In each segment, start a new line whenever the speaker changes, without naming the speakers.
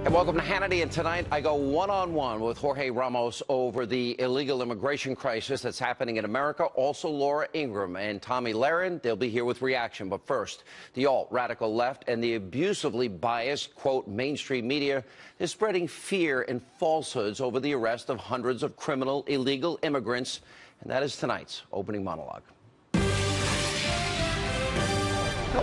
And welcome to Hannity. And tonight I go one-on-one with Jorge Ramos over the illegal immigration crisis that's happening in America. Also Laura Ingraham and Tommy Lahren. They'll be here with reaction. But first, the alt-radical left and the abusively biased, quote, mainstream media is spreading fear and falsehoods over the arrest of hundreds of criminal illegal immigrants. And that is tonight's opening monologue.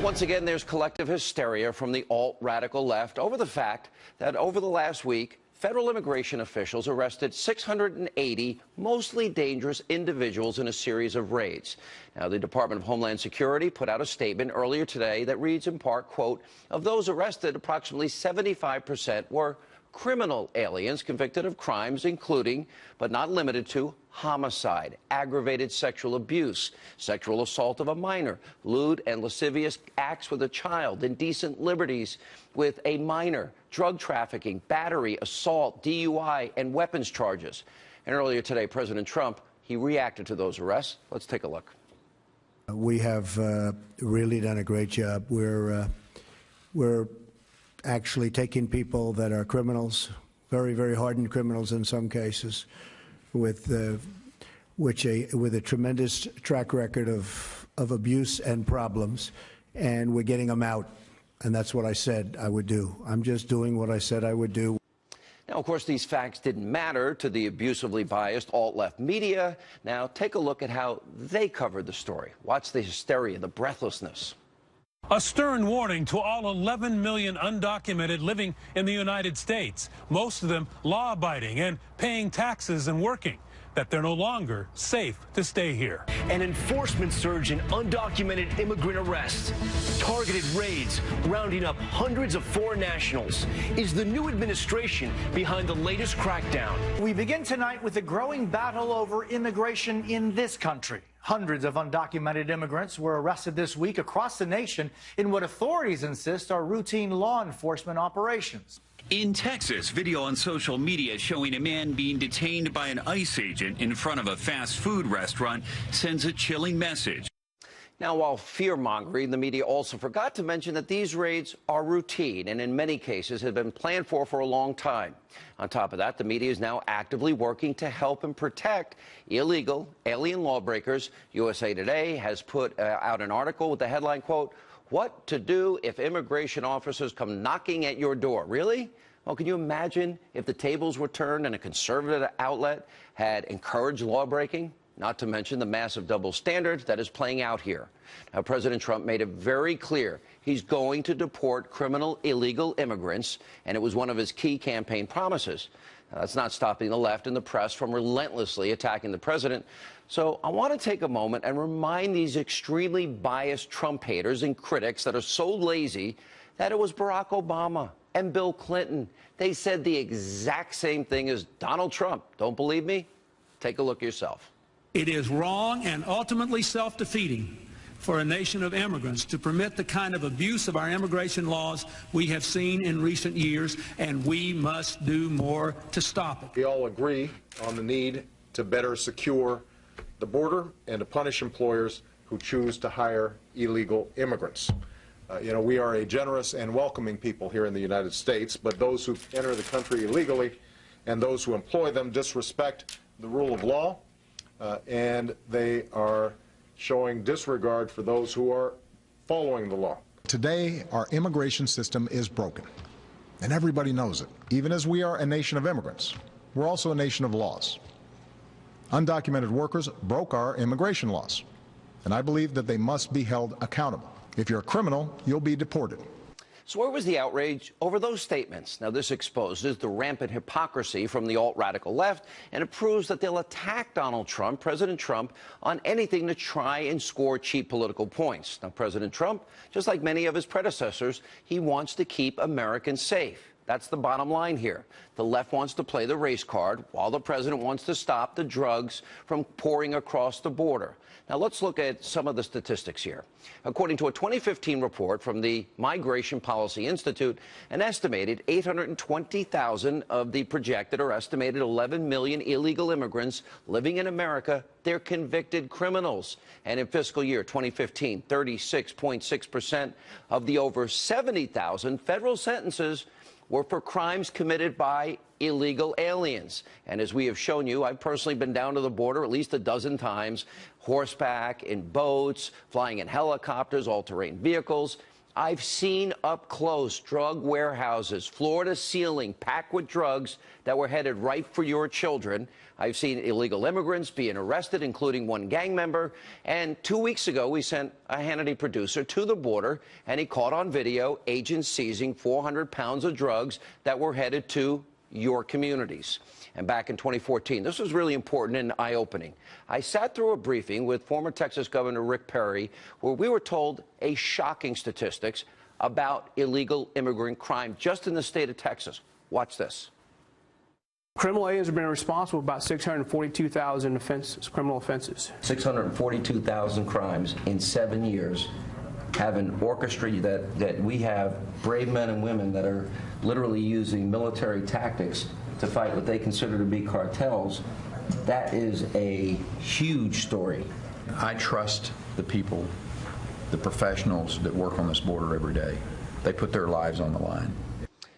Once again, there's collective hysteria from the alt-radical left over the fact that over the last week, federal immigration officials arrested 680 mostly dangerous individuals in a series of raids. Now, the Department of Homeland Security put out a statement earlier today that reads in part, quote, of those arrested, approximately 75% were criminal aliens convicted of crimes including, but not limited to, homicide, aggravated sexual abuse, sexual assault of a minor, lewd and lascivious acts with a child, indecent liberties with a minor, drug trafficking, battery, assault, DUI, and weapons charges. And earlier today, President Trump, he reacted to those arrests. Let's take a look.
We have really done a great job. We're actually taking people that are criminals, very, very hardened criminals in some cases, with a tremendous track record of abuse and problems, and we're getting them out. And that's what I said I would do. I'm just doing what I said I would do.
Now, of course, these facts didn't matter to the abusively biased alt-left media. Now, take a look at how they covered the story. Watch the hysteria, the breathlessness.
A stern warning to all 11 million undocumented living in the United States, most of them law-abiding and paying taxes and working, that they're no longer safe to stay here.
An enforcement surge in undocumented immigrant arrests, targeted raids, rounding up hundreds of foreign nationals. Is the new administration behind the latest crackdown?
We begin tonight with a growing battle over immigration in this country. Hundreds of undocumented immigrants were arrested this week across the nation in what authorities insist are routine law enforcement operations.
In Texas, video on social media showing a man being detained by an ICE agent in front of a fast food restaurant sends a chilling message.
Now, while fear-mongering, the media also forgot to mention that these raids are routine and in many cases have been planned for a long time. On top of that, the media is now actively working to help and protect illegal alien lawbreakers. USA Today has put out an article with the headline, quote, "What to do if immigration officers come knocking at your door." Really? Well, can you imagine if the tables were turned and a conservative outlet had encouraged lawbreaking? Not to mention the massive double standard that is playing out here. Now, President Trump made it very clear he's going to deport criminal illegal immigrants, and it was one of his key campaign promises. Now, that's not stopping the left and the press from relentlessly attacking the president. So I want to take a moment and remind these extremely biased Trump haters and critics that are so lazy that it was Barack Obama and Bill Clinton. They said the exact same thing as Donald Trump. Don't believe me? Take a look yourself.
It is wrong and ultimately self-defeating for a nation of immigrants to permit the kind of abuse of our immigration laws we have seen in recent years, and we must do more to stop it.
We all agree on the need to better secure the border and to punish employers who choose to hire illegal immigrants. We are a generous and welcoming people here in the United States, but those who enter the country illegally and those who employ them disrespect the rule of law. And they are showing disregard for those who are following the law.
Today, our immigration system is broken, and everybody knows it. Even as we are a nation of immigrants, we're also a nation of laws. Undocumented workers broke our immigration laws, and I believe that they must be held accountable. If you're a criminal, you'll be deported.
So where was the outrage over those statements? Now, this exposes the rampant hypocrisy from the alt-radical left, and it proves that they'll attack Donald Trump, President Trump, on anything to try and score cheap political points. Now, President Trump, just like many of his predecessors, he wants to keep Americans safe. That's the bottom line here. The left wants to play the race card, while the president wants to stop the drugs from pouring across the border. Now, let's look at some of the statistics here. According to a 2015 report from the Migration Policy Institute, an estimated 820,000 of the projected or estimated 11 million illegal immigrants living in America, they're convicted criminals. And in fiscal year 2015, 36.6% of the over 70,000 federal sentences were for crimes committed by illegal aliens. And as we have shown you, I've personally been down to the border at least a dozen times, horseback, in boats, flying in helicopters, all-terrain vehicles. I've seen up close drug warehouses, floor to ceiling, packed with drugs that were headed right for your children. I've seen illegal immigrants being arrested, including one gang member. And 2 weeks ago, we sent a Hannity producer to the border, and he caught on video agents seizing 400 pounds of drugs that were headed to your communities. And back in 2014, this was really important and eye-opening. I sat through a briefing with former Texas Governor Rick Perry, where we were told a shocking statistics about illegal immigrant crime just in the state of Texas. Watch this.
Criminal aliens have been responsible for about 642,000 criminal offenses.
642,000 crimes in 7 years have an orchestrated that we have brave men and women that are literally using military tactics to fight what they consider to be cartels. That is a huge story.
I trust the people, the professionals that work on this border every day. They put their lives on the line.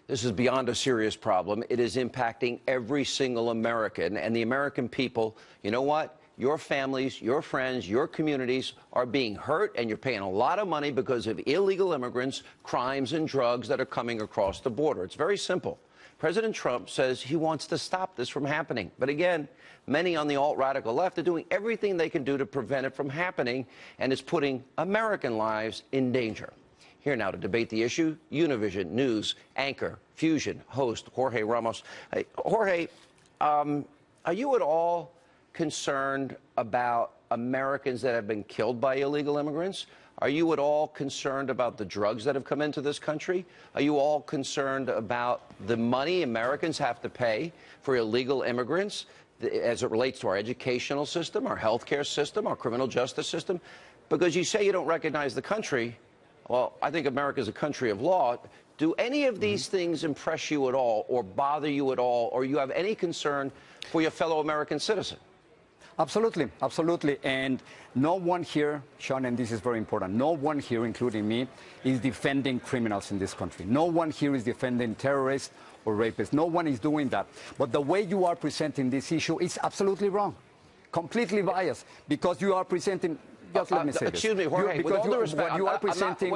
This is beyond a serious problem. It is impacting every single American. And the American people, you know what? Your families, your friends, your communities are being hurt, and you're paying a lot of money because of illegal immigrants, crimes, and drugs that are coming across the border. It's very simple. President Trump says he wants to stop this from happening. But again, many on the alt-radical left are doing everything they can do to prevent it from happening, and it's putting American lives in danger. Here now to debate the issue, Univision News anchor, Fusion host Jorge Ramos. Hey, Jorge, are you at all concerned about Americans that have been killed by illegal immigrants? Are you at all concerned about the drugs that have come into this country? Are you all concerned about the money Americans have to pay for illegal immigrants as it relates to our educational system, our healthcare system, our criminal justice system? Because you say you don't recognize the country. Well, I think America is a country of law. Do any of these things impress you at all or bother you at all, or you have any concern for your fellow American citizen?
Absolutely, absolutely. And no one here, Sean, and this is very important, no one here, including me, is defending criminals in this country. No one here is defending terrorists or rapists. No one is doing that. But the way you are presenting this issue is absolutely wrong, completely biased, because you are presenting... Just let me say
excuse me, Jorge, with all due respect,
you are presenting...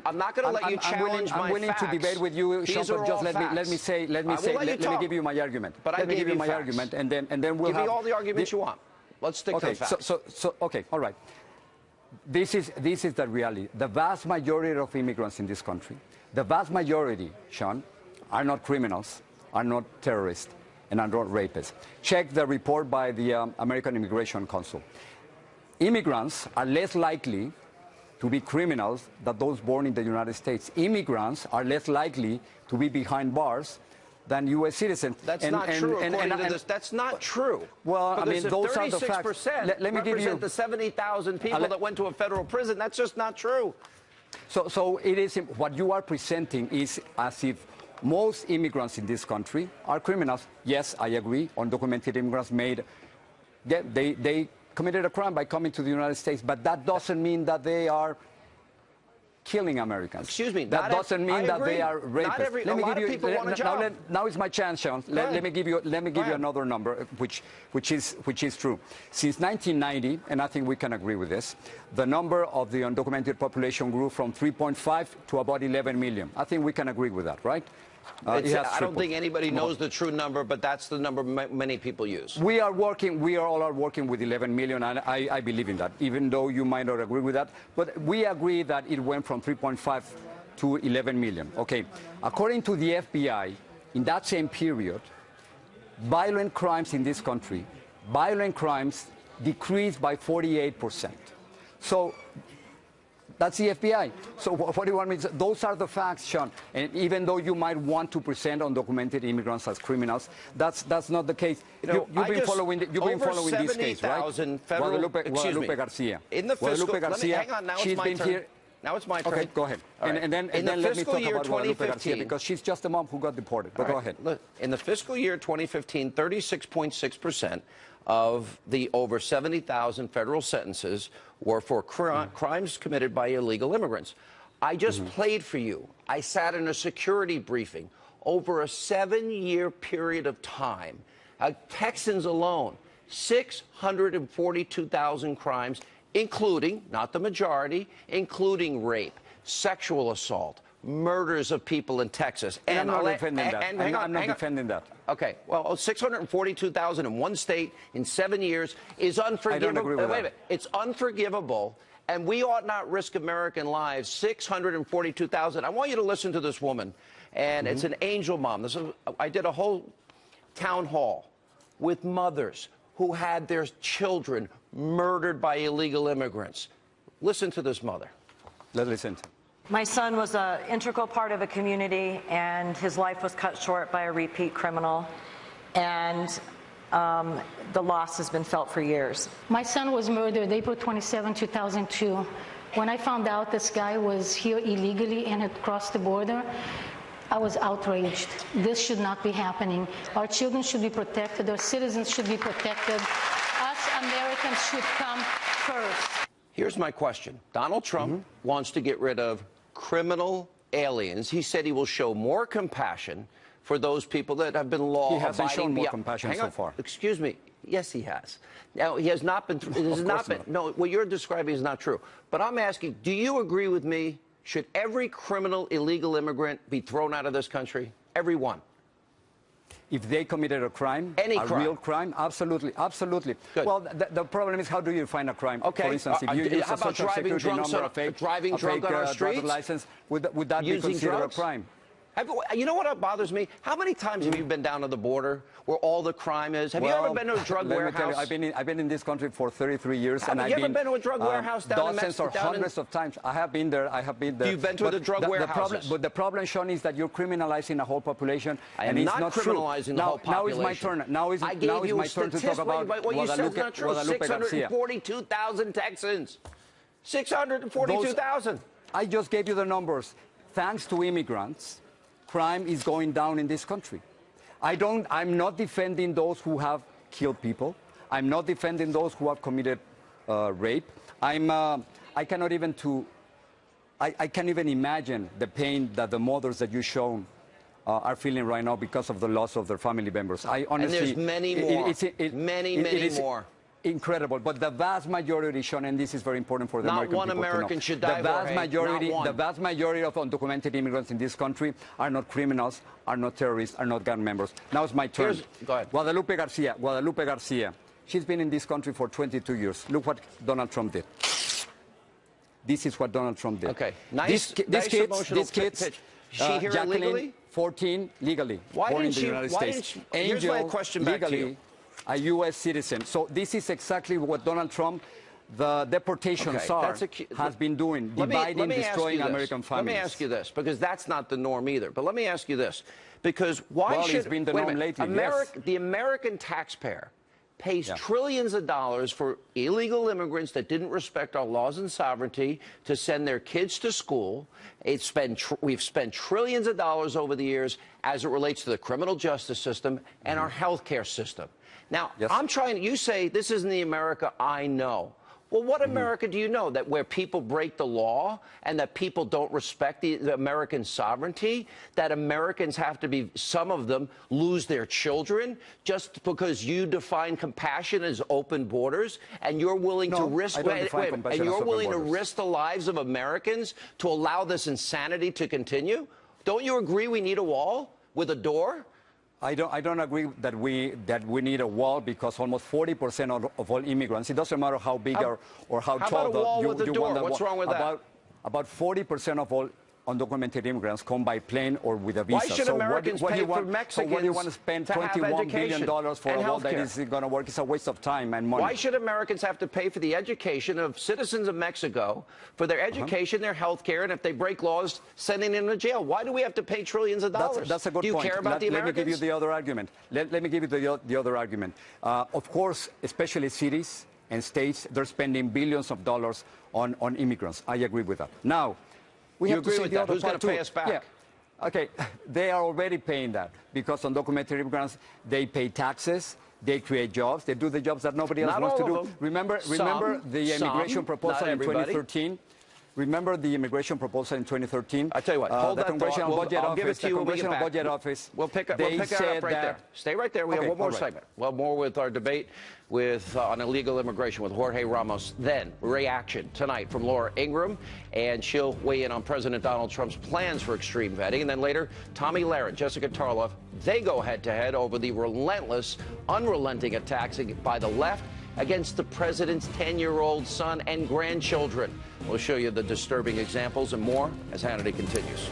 I'm not going to let you challenge my facts.
I'm willing to debate with you, Sean, but just let me give you my argument.
But let me give you my
argument, and then we'll
give me all the arguments you want. Let's stick to the facts.
Okay, all right. This is the reality. The vast majority of immigrants in this country, the vast majority, Sean, are not criminals, are not terrorists, and are not rapists. Check the report by the American Immigration Council. Immigrants are less likely to be criminals than those born in the United States. Immigrants are less likely to be behind bars than U.S. citizens.
That's not true, according to this. That's not true.
Well, I mean, those are the facts.
Let me give you the 70,000 people that went to a federal prison. That's just not true.
So it is what you are presenting is as if most immigrants in this country are criminals. Yes, I agree. Undocumented immigrants they committed a crime by coming to the United States, but that doesn't mean that they are killing Americans.
Excuse me.
That doesn't mean that they are rapists.
Not every, a lot of people want a job.
Now is my chance, Sean. Let me give you another number, which is true. Since 1990, and I think we can agree with this, the number of the undocumented population grew from 3.5 to about 11 million. I think we can agree with that, right?
I don't think anybody knows the true number, but that's the number many people use.
We are all working with 11 million, and I believe in that, even though you might not agree with that. But we agree that it went from 3.5 to 11 million. Okay. According to the FBI, in that same period, violent crimes in this country, decreased by 48%. So that's the FBI. So what do you want me to say? Those are the facts, Sean. And even though you might want to present undocumented immigrants as criminals, that's not the case. You've been following this case, right? Guadalupe Garcia.
In the fiscal, hang on, now it's my turn.
Here.
Now it's my turn.
Okay, go ahead. Right. And then let me talk about Guadalupe Garcia, because she's just a mom who got deported. But go ahead.
Look, in the fiscal year 2015, 36.6% of the over 70,000 federal sentences were for crimes committed by illegal immigrants. I just played for you. I sat in a security briefing over a 7-year period of time. Texans alone, 642,000 crimes, including, not the majority, including rape, sexual assault, murders of people in Texas.
And I'm not defending that. I'm not defending that.
Okay, well, 642,000 in one state in 7 years is unforgivable.
I don't agree with
Wait a
that.
minute. It's unforgivable, and we ought not risk American lives. 642,000. I want you to listen to this woman, and it's an angel mom. I did a whole town hall with mothers who had their children murdered by illegal immigrants. Listen to this mother.
Let's listen to.
My son was an integral part of a community, and his life was cut short by a repeat criminal, and the loss has been felt for years.
My son was murdered April 27, 2002. When I found out this guy was here illegally and had crossed the border, I was outraged. This should not be happening. Our children should be protected. Our citizens should be protected. Us Americans should come first.
Here's my question. Donald Trump wants to get rid of criminal aliens. He said he will show more compassion for those people that have been law-abiding.
He hasn't shown more compassion so far.
Excuse me. Yes, he has. Now, he has not been. No, what you're describing is not true. But I'm asking, do you agree with me? Should every criminal illegal immigrant be thrown out of this country? Every one.
If they committed a crime,
Any
a
crime.
real crime, absolutely, absolutely.
Good.
Well, the problem is, how do you define a crime?
Okay.
For instance, if you use
how
a
about
social
driving
security
drunk
number, a fake
on our streets?
driver's license, would that be
Using
considered
drugs?
a crime?
You know what bothers me? How many times have you been down to the border where all the crime is? Have you ever been to a drug warehouse?
I've been in this country for 33 years, and
Have you ever been to a drug warehouse down in
dozens
Mexico?
or hundreds of times. I have been there. I have been there.
You've been to the drug warehouses.
But the problem, Sean, is that you're criminalizing a whole population,
and it's not
true.
criminalizing the whole population.
Now is my turn. Now is my turn to talk about
what you said is not true.
Guadalupe Garcia.
642,000 Texans. 642,000.
I just gave you the numbers. Thanks to immigrants, crime is going down in this country. I'm not defending those who have killed people. I'm not defending those who have committed rape. I can't even imagine the pain that the mothers that you shown are feeling right now because of the loss of their family members. I honestly,
and there's many more. Many more.
Incredible, but the vast majority, Sean, and this is very important for the American people to know.
Not one American should die.
The vast majority of undocumented immigrants in this country are not criminals, are not terrorists, are not gang members. Now it's my turn.
Go ahead.
Guadalupe Garcia. She's been in this country for 22 years. Look what Donald Trump did. This is what Donald Trump did.
Okay.
These kids.
She here
Jacqueline,
illegally?
14, legally. Born in the United States.
Here's my question back to you.
A U.S. citizen. So this is exactly what Donald Trump, the deportation czar, has been doing, dividing, destroying American families.
Let me ask you this, because that's not the norm either. But let me ask you this, because why should
it's been the norm lately, yes.
The American taxpayer pays trillions of dollars for illegal immigrants that didn't respect our laws and sovereignty to send their kids to school. We've spent trillions of dollars over the years as it relates to the criminal justice system and our health care system. Now, you say this isn't the America I know. Well, what America do you know? That where people break the law and that people don't respect the American sovereignty, that Americans have to be, some of them, lose their children just because you define compassion as open borders and you're willing to risk, and you're willing to risk the lives of Americans to allow this insanity to continue? Don't you agree we need a wall with a door?
I don't agree that we need a wall, because almost 40% of all immigrants, it doesn't matter how big or how tall
about a wall with a door? What's wrong with that?
About 40% of all undocumented immigrants come by plane or with a visa.
Why should Americans pay for Mexicans
so what do you want to spend $21 billion for a wall that is going to work? It's a waste of time and money.
Why should Americans have to pay for the education of citizens of Mexico, for their education, their health care, and if they break laws, sending them to jail? Why do we have to pay trillions of dollars?
That's a good point.
Do you care about the Americans?
Let me give you the other argument. Let me give you the other argument. Of course, especially cities and states, they're spending billions of dollars on immigrants. I agree with that. Now, we have to see the other
Who's going to pay us back?
Yeah. Okay, they are already paying that, because undocumented immigrants, they pay taxes, they create jobs, they do the jobs that nobody else wants to do. Remember the immigration proposal in 2013? remember the immigration proposal in 2013?
I tell you what, hold that thought. I'll give it to you when we get back.
Budget Office.
We'll pick it up right there. Stay right there. We have one more segment. Well, more with our debate on illegal immigration with Jorge Ramos. Then, reaction tonight from Laura Ingraham, and she'll weigh in on President Donald Trump's plans for extreme vetting. And then later, Tommy Lahren, Jessica Tarloff, they go head-to-head over the relentless, unrelenting attacks by the left against the president's 10-year-old son and grandchildren. We'll show you the disturbing examples and more as Hannity continues.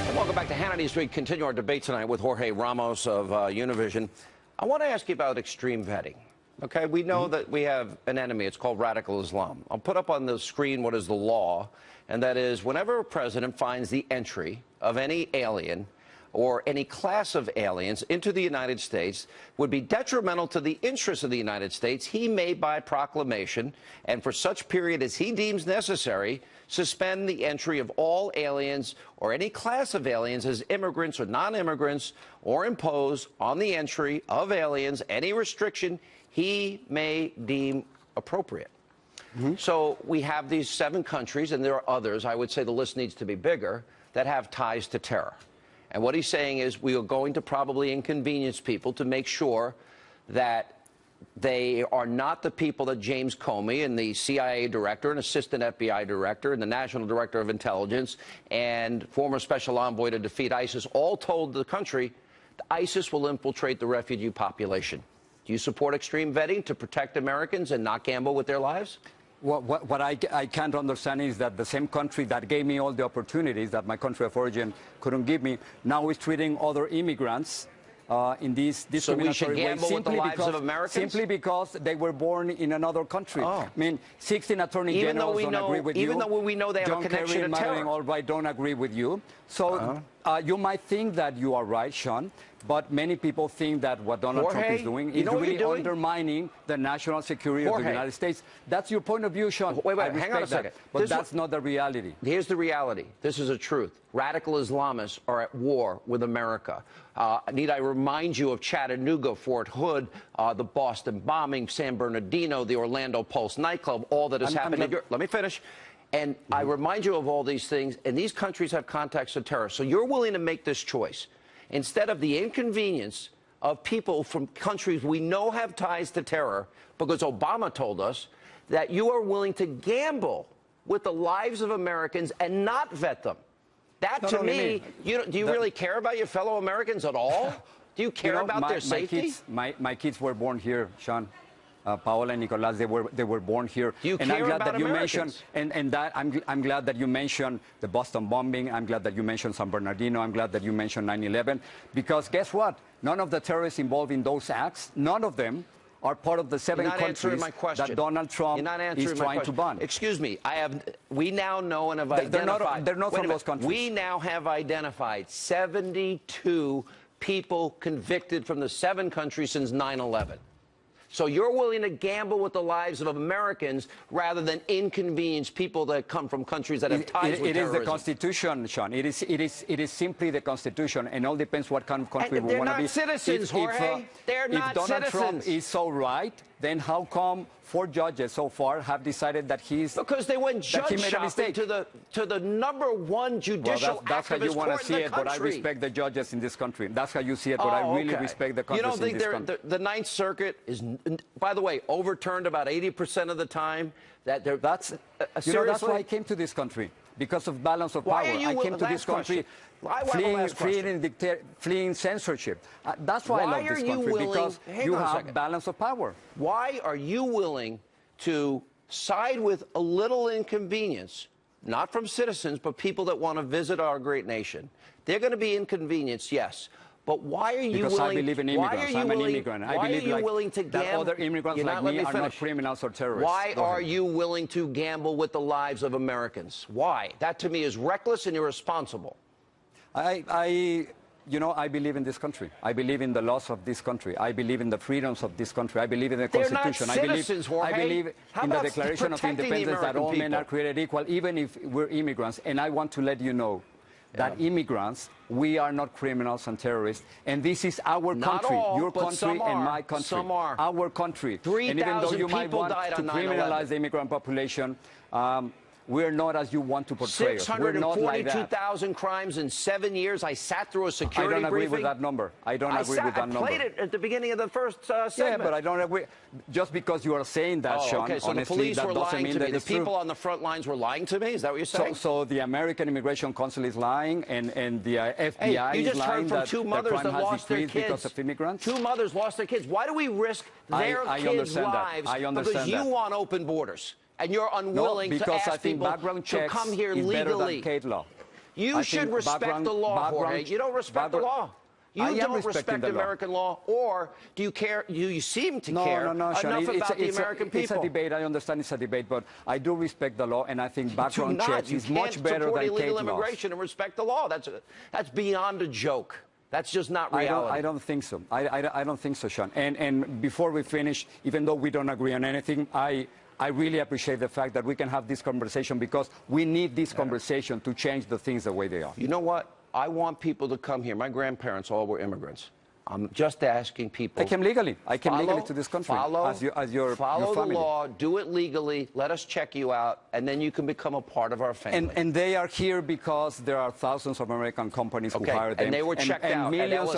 And welcome back to Hannity's. We continue our debate tonight with Jorge Ramos of Univision. I want to ask you about extreme vetting. Okay, we know that we have an enemy. It's called radical Islam. I'll put up on the screen what is the law, and that is whenever a president finds the entry of any alien or any class of aliens into the United States would be detrimental to the interests of the United States, he may, by proclamation, and for such period as he deems necessary, suspend the entry of all aliens or any class of aliens as immigrants or non-immigrants, or impose on the entry of aliens any restriction he may deem appropriate. So we have these 7 countries, and there are others, I would say the list needs to be bigger, that have ties to terror. And what he's saying is we are going to probably inconvenience people to make sure that they are not the people that James Comey and the CIA director and assistant FBI director and the National Director of Intelligence and former special envoy to defeat ISIS all told the country ISIS will infiltrate the refugee population. Do you support extreme vetting to protect Americans and not gamble with their lives?
What I can't understand is that the same country that gave me all the opportunities that my country of origin couldn't give me now is treating other immigrants in these discriminatory ways simply because they were born in another country. I mean, 16 attorney generals don't agree with you.
Even though we know they have a connection to terror.
All right, don't agree with you. So you might think that you are right, Sean, but many people think that what Donald Trump is doing is really undermining the national security of the United States. That's your point of view, Sean.
Wait, hang on a second.
But that's not the reality.
Here's the reality. This is a truth. Radical Islamists are at war with America. Need I remind you of Chattanooga, Fort Hood, the Boston bombing, San Bernardino, the Orlando Pulse nightclub, all that has happened. Let me finish. And I remind you of all these things, and these countries have contacts with terror. So you're willing to make this choice. Instead of the inconvenience of people from countries we know have ties to terror, because Obama told us that you are willing to gamble with the lives of Americans and not vet them. That, to me, do you really care about your fellow Americans at all? Do you care about their safety?
My kids were born here, Sean. Paola and Nicolas, they were born here.
Do you care about
Americans? I'm glad that you mentioned the Boston bombing. I'm glad that you mentioned San Bernardino. I'm glad that you mentioned 9/11. Because guess what? None of the terrorists involved in those acts, none of them are part of the 7 countries that Donald Trump is trying to ban.
Excuse me. We now know and have identified.
They're not from those countries.
We now have identified 72 people convicted from the 7 countries since 9/11. So you're willing to gamble with the lives of Americans rather than inconvenience people that come from countries that have ties with terrorism.
It is the Constitution, Sean. It is simply the Constitution, and all depends what kind of country we want to be.
They're not citizens, Jorge. They're not citizens.
If Donald Trump is so right, then how come 4 judges so far have decided that he's
because they went judge shopping to the #1 judicial
that's how you want to see it, but I respect the judges in this country. That's how you see it, but I really respect the countries in this country.
The 9th Circuit is, by the way, overturned about 80% of the time. That's
why I came to this country, because of balance of power. I came to this country fleeing censorship. That's why I love this country, because you have balance of power.
Why are you willing to side with a little inconvenience, not from citizens, but people that want to visit our great nation? They're going to be inconvenienced, yes. But why are you willing?
Because I believe in immigrants. I'm an immigrant. I believe
that
other immigrants like me are not criminals or terrorists.
Why are you willing to gamble with the lives of Americans? Why? That to me is reckless and irresponsible.
I believe in this country. I believe in the laws of this country. I believe in the freedoms of this country. I believe in the Constitution.
They're not citizens, Jorge.
I believe in the Declaration of Independence that all men are created equal, even if we're immigrants. And I want to let you know that immigrants, we are not criminals and terrorists, and this is our
Not
country,
all,
your
but
country
some
and
are.
my country.
Some are.
Our country.
3,000
and even though you might
people
want
died
to
on 9/11.
criminalize the immigrant population, we're not as you want to portray us. We're not like that.
642,000 crimes in 7 years. I sat through a security
I don't agree
briefing.
with that number. I don't agree with that number.
I played it at the beginning of the first segment.
Yeah, but I don't agree. Just because you are saying that, Sean,
okay, so
honestly,
the police
that
were
doesn't
lying
mean
to
that
me. The
it's true.
people on the front lines were lying to me? Is that what you're saying?
So the American Immigration Council is lying, and the FBI
you
is
just
lying
heard from
that
two
the
mothers
crime
that
has
lost their
decreased
kids.
because of immigrants.
2 mothers lost their kids. Why do we risk their
I
kids'
understand that.
lives
I
because
understand
you
that.
want open borders and you're unwilling
no,
to
because
ask
I think
people
background
to
checks
come here
is better
legally?
than Kate law.
You should respect the law, Jorge. You don't respect the law. You don't respect American law, or do you care? You seem to care enough
Sean,
about the American people.
It's a debate. I understand it's a debate, but I do respect the law, and I think background checks is much better than Kate laws.
You can't support illegal immigration and respect the law. That's beyond a joke. That's just not reality.
I don't think so. I don't think so, Sean. And before we finish, even though we don't agree on anything, I really appreciate the fact that we can have this conversation because we need this conversation to change the things the way they are.
You know what? I want people to come here. My grandparents all were immigrants. I'm just asking people.
I came legally. I came legally to this country as your
follow
family.
the law, do it legally, let us check you out, and then you can become a part of our family.
And they are here because there are thousands of American companies who hire them.
And they were checked out.
And millions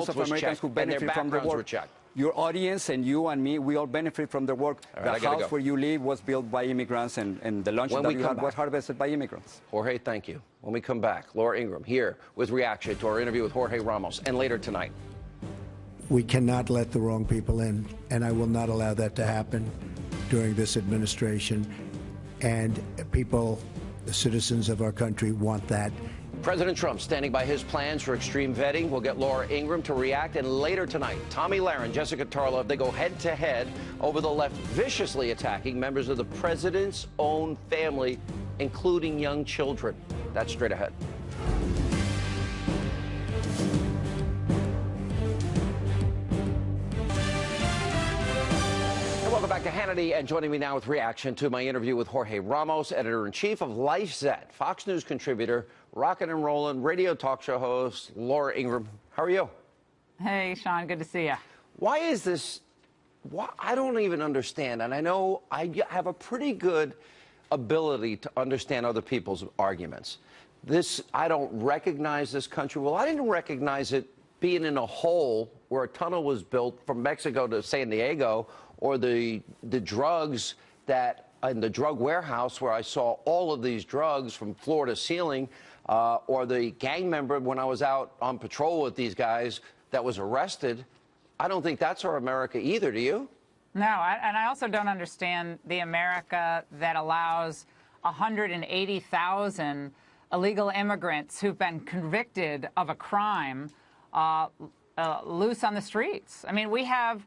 of Americans
checked,
who benefit from the work. Your audience and you and me, we all benefit from the work.
Right,
the house where you live was built by immigrants, and the lunch that you had was harvested by immigrants.
Jorge, thank you. When we come back, Laura Ingraham here with reaction to our interview with Jorge Ramos, and later tonight.
We cannot let the wrong people in, and I will not allow that to happen during this administration. And people, the citizens of our country, want that.
President Trump standing by his plans for extreme vetting. We'll get Laura Ingraham to react. And later tonight, Tommy Lahren, Jessica Tarlov, they go head-to-head over the left viciously attacking members of the president's own family, including young children. That's straight ahead. Welcome back to Hannity, and joining me now with reaction to my interview with Jorge Ramos, editor-in-chief of LifeZette, Fox News contributor, Rockin' and Rollin' radio talk show host, Laura Ingraham. How are you?
Hey, Sean, good to see you.
Why is this? I don't even understand, and I know I have a pretty good ability to understand other people's arguments. I don't recognize this country. Well, I didn't recognize it being in a hole where a tunnel was built from Mexico to San Diego, or the drugs that in the drug warehouse where I saw all of these drugs from floor to ceiling, or the gang member when I was out on patrol with these guys that was arrested. I don't think that's our America either, do you?
No, and I also don't understand the America that allows 180,000 illegal immigrants who've been convicted of a crime loose on the streets. I mean, we have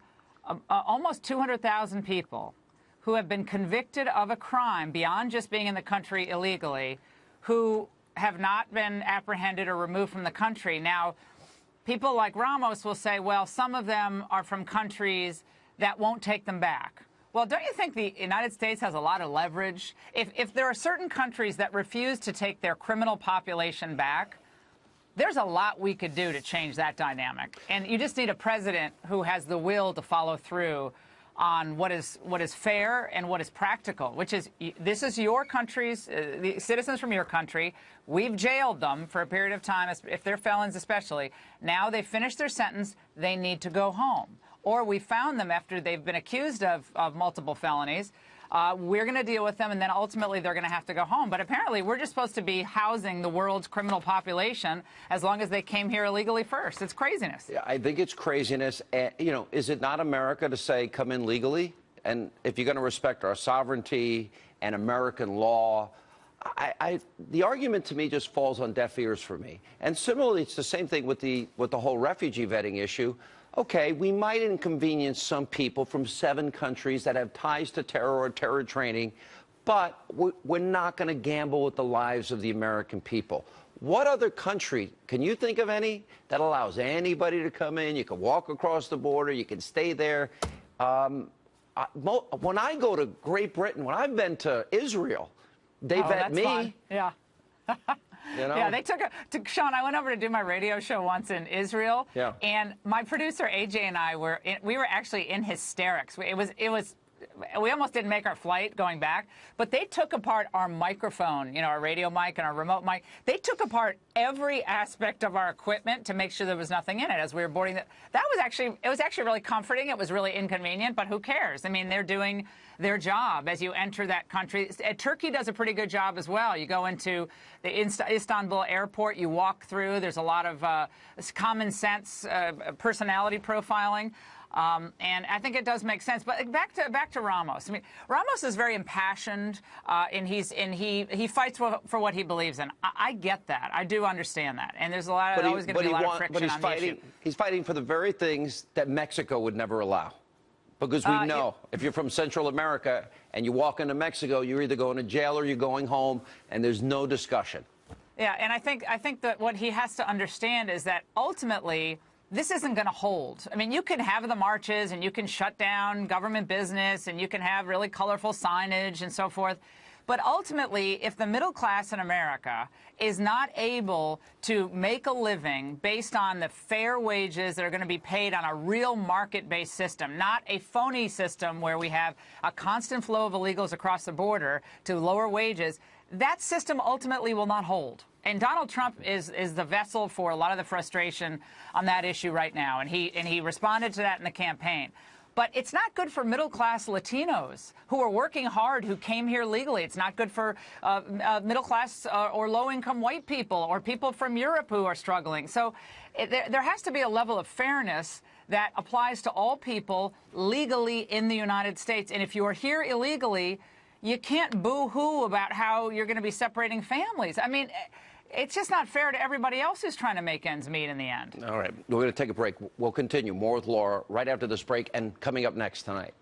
almost 200,000 people who have been convicted of a crime beyond just being in the country illegally, who have not been apprehended or removed from the country. Now, people like Ramos will say, well, some of them are from countries that won't take them back. Well, don't you think the United States has a lot of leverage? If there are certain countries that refuse to take their criminal population back, there's a lot we could do to change that dynamic. And you just need a president who has the will to follow through on what is fair and what is practical, which is, this is your country's, the citizens from your country. We've jailed them for a period of time, if they're felons especially. Now they've finished their sentence, they need to go home. Or we found them after they've been accused of multiple felonies. We're going to deal with them, and then ultimately they're going to have to go home. But apparently we're just supposed to be housing the world's criminal population as long as they came here illegally first. It's craziness.
Yeah, I think it's craziness. You know, is it not America to say come in legally? And if you're going to respect our sovereignty and American law, the argument to me just falls on deaf ears for me. And similarly, it's the same thing with the whole refugee vetting issue. Okay, we might inconvenience some people from 7 countries that have ties to terror or terror training, but we're not going to gamble with the lives of the American people. What other country, can you think of any, that allows anybody to come in? You can walk across the border, you can stay there. When I go to Great Britain, when I've been to Israel, they vet me.
Yeah.
You know?
Yeah, they took Sean, I went over to do my radio show once in Israel, and my producer AJ and I were actually in hysterics. We almost didn't make our flight going back, but they took apart our microphone, our radio mic and our remote mic. They took apart every aspect of our equipment to make sure there was nothing in it as we were boarding. It was actually really comforting. It was really inconvenient, but who cares? I mean, they're doing their job as you enter that country. Turkey does a pretty good job as well. You go into the Istanbul airport, you walk through. There's a lot of common sense personality profiling. And I think it does make sense. But back to Ramos. I mean, Ramos is very impassioned, and he fights for what he believes in. I get that. I do understand that. And there's always going to be a lot of friction on the issue.
He's fighting for the very things that Mexico would never allow. Because we know if you're from Central America and you walk into Mexico, you're either going to jail or you're going home, and there's no discussion.
Yeah, and I think that what he has to understand is that ultimately this isn't going to hold. I mean, you can have the marches and you can shut down government business and you can have really colorful signage and so forth. But ultimately, if the middle class in America is not able to make a living based on the fair wages that are going to be paid on a real market-based system, not a phony system where we have a constant flow of illegals across the border to lower wages, that system ultimately will not hold. And Donald Trump is the vessel for a lot of the frustration on that issue right now. And he responded to that in the campaign. But it's not good for middle-class Latinos who are working hard, who came here legally. It's not good for middle-class or low-income white people or people from Europe who are struggling. So there has to be a level of fairness that applies to all people legally in the United States. And if you are here illegally, you can't boo-hoo about how you're going to be separating families. I mean, it's just not fair to everybody else who's trying to make ends meet in the end.
All right. We're going to take a break. We'll continue more with Laura right after this break and coming up next tonight.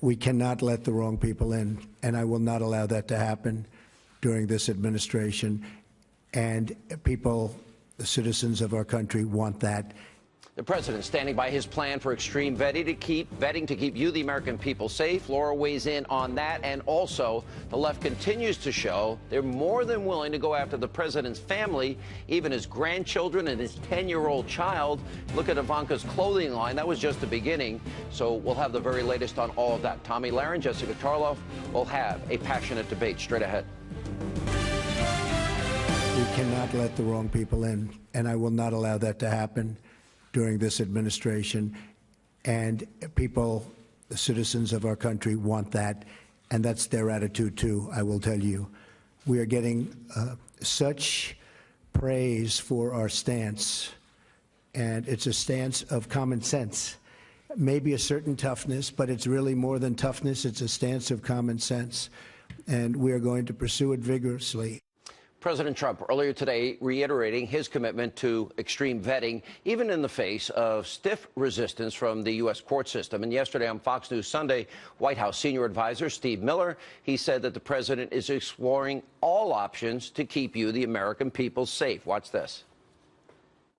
We cannot let the wrong people in, and I will not allow that to happen during this administration. And people, the citizens of our country, want that.
The president standing by his plan for extreme vetting to keep you, the American people, safe. Laura weighs in on that. And also, the left continues to show they're more than willing to go after the president's family, even his grandchildren and his 10-year-old child. Look at Ivanka's clothing line. That was just the beginning. So we'll have the very latest on all of that. Tommy Lahren, Jessica Tarloff will have a passionate debate straight ahead.
We cannot let the wrong people in, and I will not allow that to happen during this administration. And people, the citizens of our country, want that, and that's their attitude too, I will tell you. We are getting such praise for our stance, and it's a stance of common sense. Maybe a certain toughness, but it's really more than toughness. It's a stance of common sense, and we are going to pursue it vigorously.
President Trump earlier today reiterating his commitment to extreme vetting, even in the face of stiff resistance from the U.S. court system. And yesterday on Fox News Sunday, White House senior advisor Steve Miller, he said that the president is exploring all options to keep you, the American people, safe. Watch this.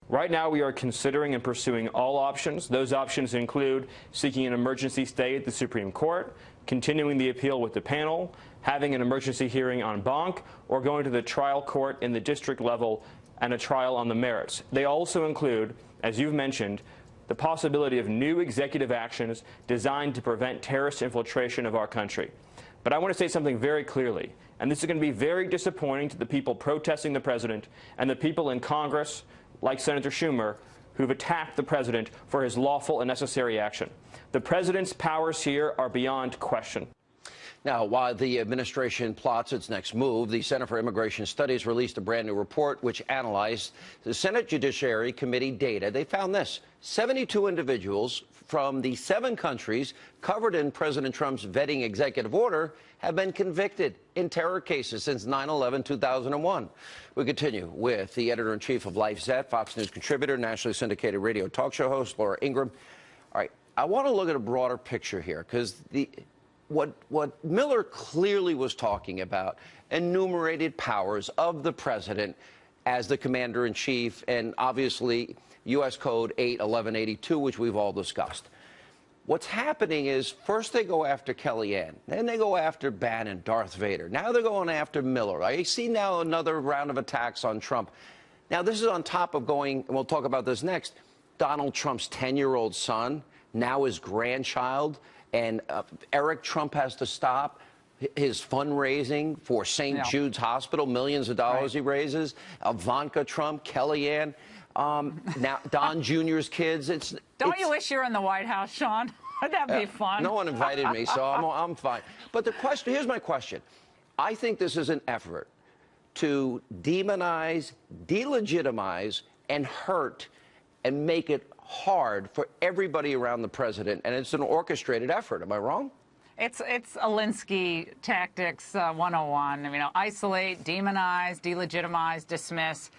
Right now, we are considering and pursuing all options. Those options include seeking an emergency stay at the Supreme Court, continuing the appeal with the panel, having an emergency hearing en banc, or going to the trial court in the district level and a trial on the merits. They also include, as you've mentioned, the possibility of new executive actions designed to prevent terrorist infiltration of our country. But I want to say something very clearly, and this is going to be very disappointing to the people protesting the president and the people in Congress, like Senator Schumer, who've attacked the president for his lawful and necessary action. The president's powers here are beyond question.
Now, while the administration plots its next move, the Center for Immigration Studies released a brand new report which analyzed the Senate Judiciary Committee data. They found this: 72 individuals from the 7 countries covered in President Trump's vetting executive order have been convicted in terror cases since 9/11/2001. We continue with the editor-in-chief of LifeZette, Fox News contributor, nationally syndicated radio talk show host, Laura Ingraham. All right, I want to look at a broader picture here, because what Miller clearly was talking about, enumerated powers of the president as the commander-in-chief, and obviously U.S. Code 81182, which we've all discussed. what's happening is first they go after Kellyanne, then they go after Bannon, Darth Vader. Now they're going after Miller. I see now another round of attacks on Trump. Now this is on top of going, and we'll talk about this next, Donald Trump's 10-year-old son, now his grandchild, and Eric Trump has to stop his fundraising for St. Jude's Hospital, millions of dollars he raises, Ivanka Trump, Kellyanne, now Don Jr.'s kids.
Don't you wish you were in the White House, Sean? That'd be fun.
No one invited me, so I'm fine. But the question, here's my question. I think this is an effort to demonize, delegitimize, and hurt and make it hard for everybody around the president. And it's an orchestrated effort. Am I wrong?
It's Alinsky tactics 101. I mean, isolate, demonize, delegitimize, dismiss.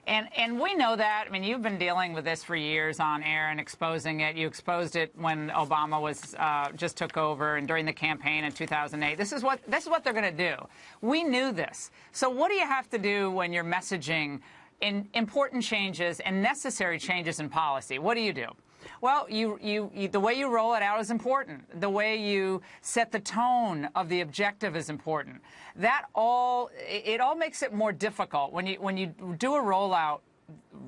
And we know that. I mean, you've been dealing with this for years on air and exposing it. You exposed it when Obama was just took over and during the campaign in 2008. This is what they're going to do. We knew this. So what do you have to do when you're messaging in important changes and necessary changes in policy? What do? Well, the way you roll it out is important. The way you set the tone of the objective is important. It all makes it more difficult when you do a rollout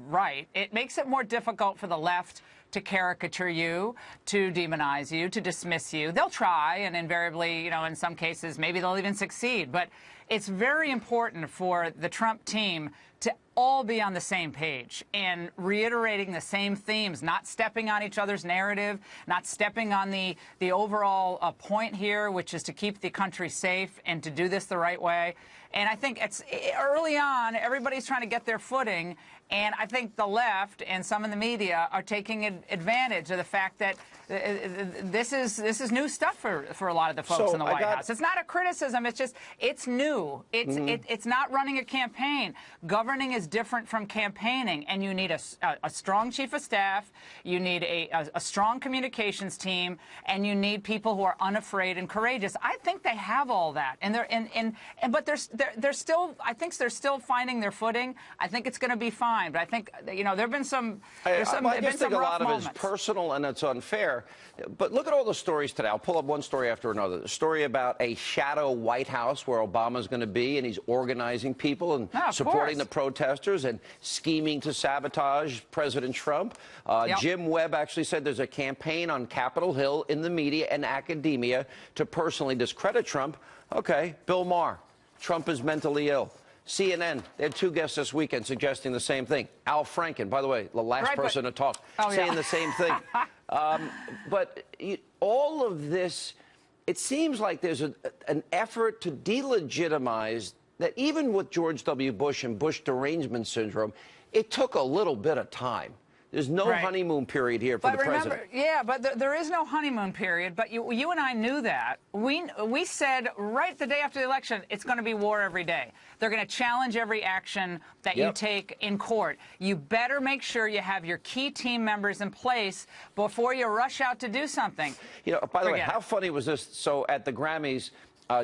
right. It makes it more difficult for the left to caricature you, to demonize you, to dismiss you. They'll try, and invariably, in some cases, maybe they'll even succeed. But it's very important for the Trump team to all be on the same page and reiterating the same themes, not stepping on each other's narrative, not stepping on the overall point here, which is to keep the country safe and to do this the right way. And I think it's early on, everybody's trying to get their footing. And I think the left and some in the media are taking advantage of the fact that this is new stuff for a lot of the folks in the White House. It's not a criticism. It's just it's new. It's not running a campaign. Governing is different from campaigning, and you need a strong chief of staff. You need a strong communications team, and you need people who are unafraid and courageous. I think they have all that, but they're still. I think they're still finding their footing. I think it's going to be fine. But I think, there've been some.
I just think a lot of it is personal and it's unfair. But look at all the stories today. I'll pull up one story after another. The story about a shadow White House where Obama's going to be, and he's organizing people and supporting the protesters and scheming to sabotage President Trump. Jim Webb actually said there's a campaign on Capitol Hill in the media and academia to personally discredit Trump. Okay, Bill Maher, Trump is mentally ill. CNN, they had two guests this weekend suggesting the same thing. Al Franken, by the way, the last person to talk, saying the same thing. But all of this, it seems like there's an effort to delegitimize that even with George W. Bush and Bush derangement syndrome, it took a little bit of time. There's no honeymoon period here for the president.
Yeah, but there is no honeymoon period. But you and I knew that. We said right the day after the election, it's going to be war every day. They're going to challenge every action that you take in court. You better make sure you have your key team members in place before you rush out to do something.
By the way, how funny was this? So at the Grammys,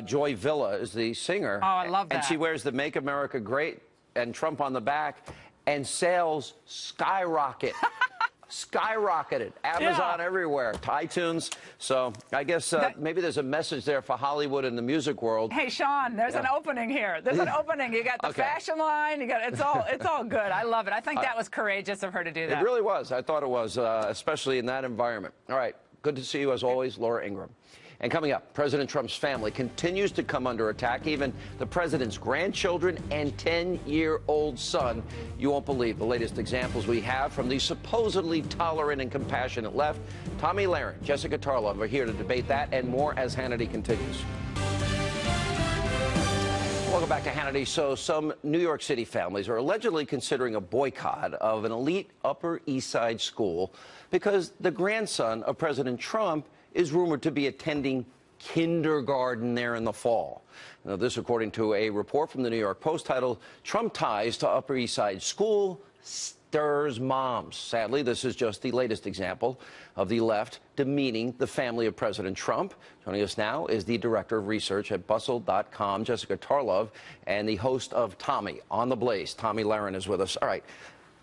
Joy Villa is the singer.
Oh, I love that.
And she wears the Make America Great and Trump on the back. And sales skyrocket. Skyrocketed. Amazon everywhere. iTunes. So I guess maybe there's a message there for Hollywood and the music world.
Hey, Sean, there's an opening here. There's an opening. You got the fashion line. You got it's all good. I love it. I think that was courageous of her to do that.
It really was. I thought it was, especially in that environment. All right. Good to see you as always, Laura Ingraham. And coming up, President Trump's family continues to come under attack. Even the president's grandchildren and 10-year-old son. You won't believe the latest examples we have from the supposedly tolerant and compassionate left. Tomi Lahren, Jessica Tarlov are here to debate that and more as Hannity continues. Welcome back to Hannity. So some New York City families are allegedly considering a boycott of an elite Upper East Side school because the grandson of President Trump is rumored to be attending kindergarten there in the fall. Now, this according to a report from the New York Post titled, "Trump Ties to Upper East Side School Stirs Moms." Sadly, this is just the latest example of the left demeaning the family of President Trump. Joining us now is the director of research at Bustle.com, Jessica Tarlov, and the host of Tommy on the Blaze. Tomi Lahren is with us. All right.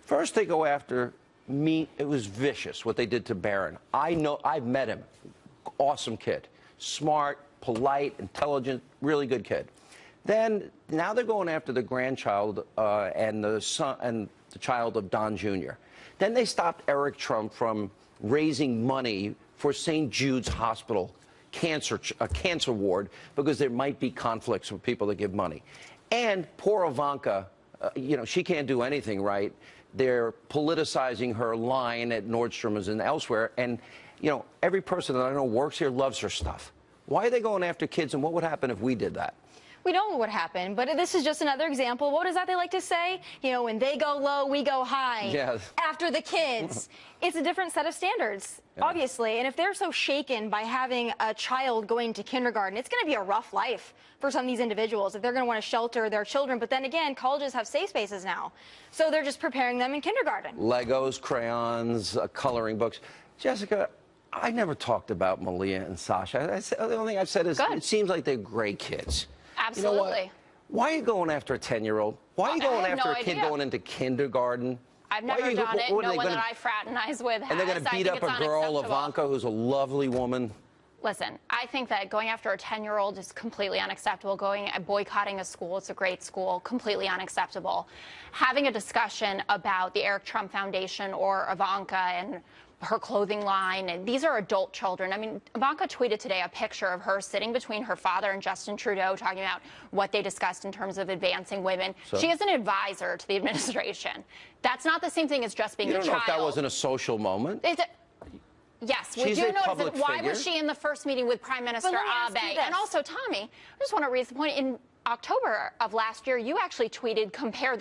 First, they go after mean, it was vicious what they did to Barron. I've met him. Awesome kid. Smart, polite, intelligent, really good kid. Then, now they're going after the grandchild and the son and the child of Don Jr. Then they stopped Eric Trump from raising money for St. Jude's Hospital a cancer ward because there might be conflicts with people that give money. And poor Ivanka, you know, she can't do anything right. They're politicizing her line at Nordstrom's and elsewhere. And, you know, every person that I know works here loves her stuff. Why are they going after kids, and what would happen if we did that?
We don't know what happened, but this is just another example. What is that they like to say? You know, when they go low, we go high.
Yes.
After the kids. It's a different set of standards, obviously. And if they're so shaken by having a child going to kindergarten, it's going to be a rough life for some of these individuals if they're going to want to shelter their children. But then again, colleges have safe spaces now. So they're just preparing them in kindergarten.
Legos, crayons, coloring books. Jessica, I never talked about Malia and Sasha. The only thing I've said is it seems like they're great kids.
Absolutely.
You know what? Why are you going after a 10-year-old? Why are you going after a kid going into kindergarten?
I've never done it. No one that I fraternize with has.
And they're going to beat up a girl, Ivanka, who's a lovely woman.
Listen, I think that going after a 10-year-old is completely unacceptable. Boycotting a school, it's a great school, completely unacceptable. Having a discussion about the Eric Trump Foundation or Ivanka and her clothing line, and these are adult children. I mean, Ivanka tweeted today a picture of her sitting between her father and Justin Trudeau talking about what they discussed in terms of advancing women.
So?
She is an advisor to the administration. That's not the same thing as just being a child.
You don't know if that wasn't a social moment?
Yes, we
She's
do
a
know
public
that. Why
figure.
was she in the first meeting with Prime Minister Abe? And also, Tommy, I just want to raise the point. In October of last year, you actually tweeted, compare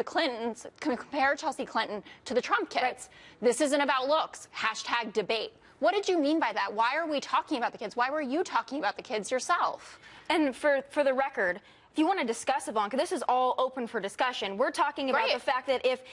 Chelsea Clinton to the Trump kids. Right. This isn't about looks. # debate. What did you mean by that? Why are we talking about the kids? Why were you talking about the kids yourself?
And for the record, if you want to discuss Ivanka, this is all open for discussion. We're talking about the fact that if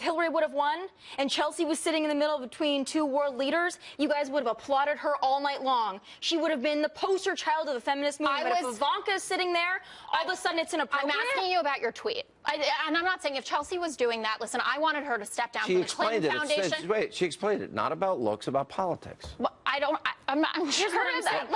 Hillary would have won and Chelsea was sitting in the middle between two world leaders, you guys would have applauded her all night long. She would have been the poster child of the feminist movement. But if Ivanka is sitting there, all of a sudden it's inappropriate.
I'm asking you about your tweet. And I'm not saying if Chelsea was doing that, listen, I wanted her to step down from the Clinton Foundation.
Wait, she explained it. Not about looks, about politics.
Well, I'm sure that,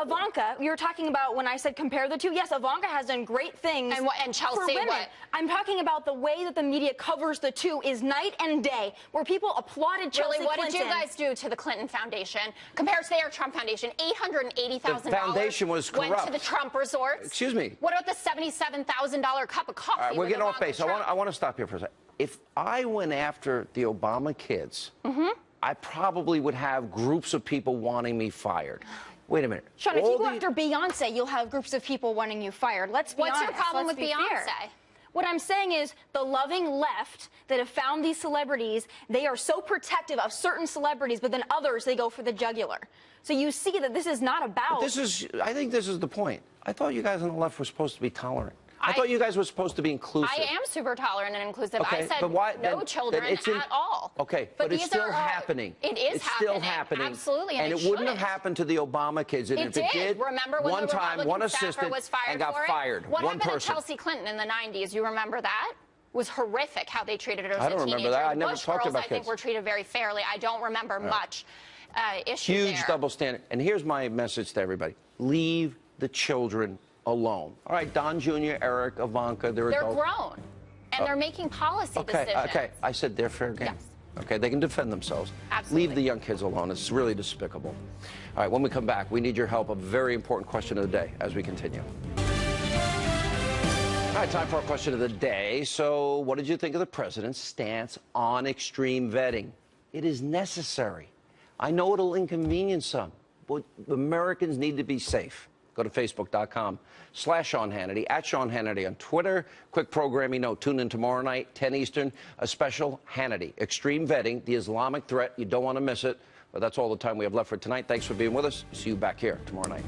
Ivanka, you were talking about when I said compare the two. Yes, Ivanka has done great things.
And Chelsea,
for women.
what?
I'm talking about the way that the media covers the two is night and day, where people applauded Chelsea
Really, what
Clinton.
did you guys do to the Clinton Foundation compared to the Eric Trump Foundation? $880,000
The foundation was
went
corrupt.
to the Trump resorts.
Excuse me.
What about the $77,000 cup of coffee?
All right, we're getting off base.
Trump?
I want to stop here for a second. If I went after the Obama kids, I probably would have groups of people wanting me fired. Wait a minute.
Sean, if you go after Beyonce, you'll have groups of people wanting you fired. Let's be honest.
What's your problem with
Let's be
Beyonce?
fair. What I'm saying is the loving left that have found these celebrities, they are so protective of certain celebrities, but then others, they go for the jugular. So you see that this is not about...
I think this is the point. I thought you guys on the left were supposed to be tolerant. I thought you guys were supposed to be inclusive.
I am super tolerant and inclusive.
Okay,
I said
but why,
no children at all.
Okay, but it's still happening.
It is
it's still happening.
Absolutely,
and it wouldn't have happened to the Obama kids. And
it
if it did,
remember when
one
the
time, one
Republican
assistant
staffer was fired
and got
for it?
fired.
What
one
happened
person.
to Chelsea Clinton in the 90s? You remember that? It was horrific how they treated her as a teenager.
I don't remember that. I never
Bush
talked
girls,
about
I think,
kids.
were treated very fairly. I don't remember much issue
Huge
there.
double standard. And here's my message to everybody. Leave the children alone. All right, Don Jr., Eric, Ivanka, they're adults.
Grown, and they're making policy decisions.
Okay, I said they're fair game.
Yes.
Okay, they can defend themselves.
Absolutely.
Leave the young kids alone. It's really despicable. All right, when we come back, we need your help. A very important question of the day as we continue. All right, time for our question of the day. So, what did you think of the president's stance on extreme vetting? It is necessary. I know it'll inconvenience some, but Americans need to be safe. Go to Facebook.com/Sean Hannity, @Sean Hannity on Twitter. Quick programming note, tune in tomorrow night, 10 Eastern, a special Hannity. Extreme vetting, the Islamic threat. You don't want to miss it. But that's all the time we have left for tonight. Thanks for being with us. See you back here tomorrow night.